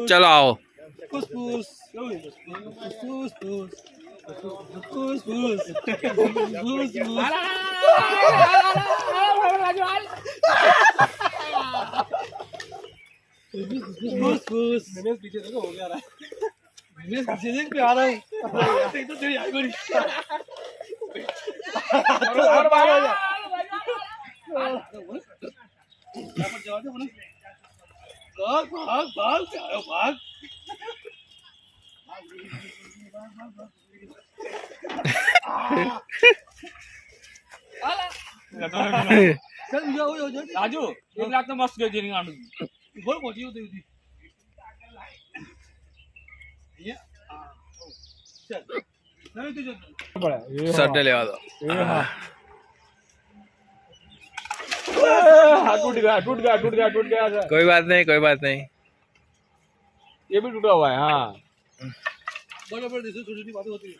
चलो आओ। पीछे देखो हो गया रहा है। पीछे पे आ रहा हूँ तो तेरी आई बड़ी और बाहर हो जा भाग भाग भाग भाग राजू 1 लाख तो मस्त गई नहीं आंडू बोल पहुंची होती थी ये चल नहीं तुझे सर ले आ दो। टूट गया टूट गया टूट गया टूट गया कोई बात नहीं कोई बात नहीं। ये भी टूटा हुआ है। हाँ बड़े बड़े छोटी छोटी बातें होती है।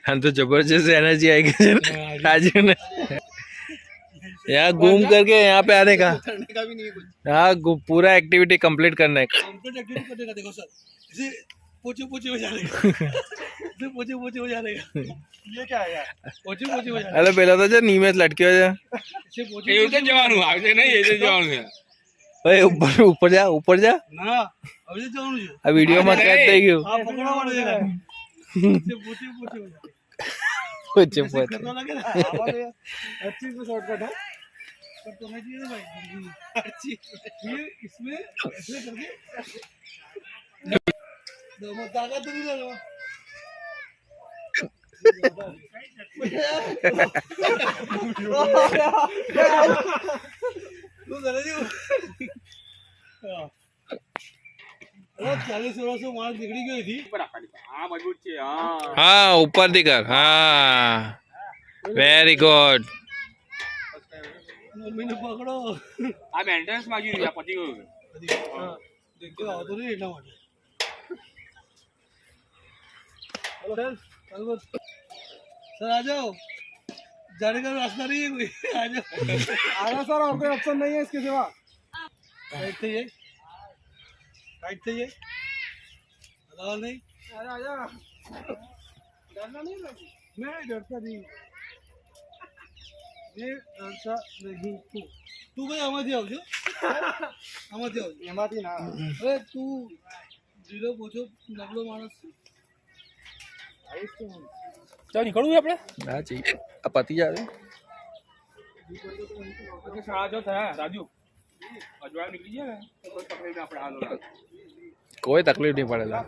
हम तो जबरदस्त एनर्जी आएगी राजू ने यहाँ घूम करके यहाँ पे आने का यहाँ पूरा एक्टिविटी कंप्लीट करने का। देखो सर इसे पोचे पोचे हो जाने का इसे पोचे पोचे हो जाने का ये क्या है यार पोचे पोचे हो जाने अरे पहला तो जो नीमत लटके हो जा इसे पोचे ये तो जवान हुआ आगे नहीं ये तो जवान है। ओए ऊपर ऊपर जा ना अभी तो जवान है। अब वीडियो मत करते क्यों आप पकड़ा पड़ जाएगा इसे पोचे पोचे हो जाने पोचे पोचे करना लगे ना अच्छी से शॉर्टकट है पर तो मैं चाहिए भाई अच्छी ये इसमें ऐसे करके दो ताकत नहीं लगा तू जरा जी 40-16 मार निकली गई थी। हाँ मजबूत छे। हाँ ऊपर दिकर। हाँ वेरी गुड। मैंने पकड़ो आ मेंटेनेंस मांगी रही पति को देखते आओ तो नहीं એટલા માટે हेलो सर आ जाओ जाने का रास्ता नहीं है कोई आ जाओ आना सर और कोई ऑप्शन नहीं है इसके सिवा राइट थे ये अलावा नहीं अरे आजा डरना नहीं लगी मैं डरता नहीं मैं डरता नहीं तू भाई आमाથી આવજો આમાંથી આવજો એમાંથી ના અરે તું જીરો પૂછો નબળો માણસ આવીશ તો ચાલ નીકળવું આપણે ના चाहिए अब पति जा रहे अच्छा शाळा जो था राजू अजवाय निकली है तो कोई तकलीफ ना पड़ा हाल कोई तकलीफ नहीं पड़ेगा।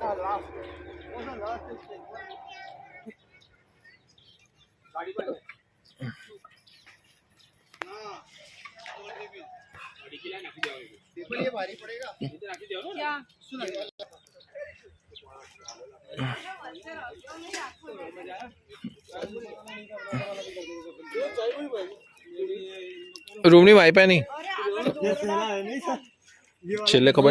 गाड़ी पर ये भारी पड़ेगा इधर आके जाओ क्या सुना रूम नहीं वाईफाई नहीं छेल्ले खबर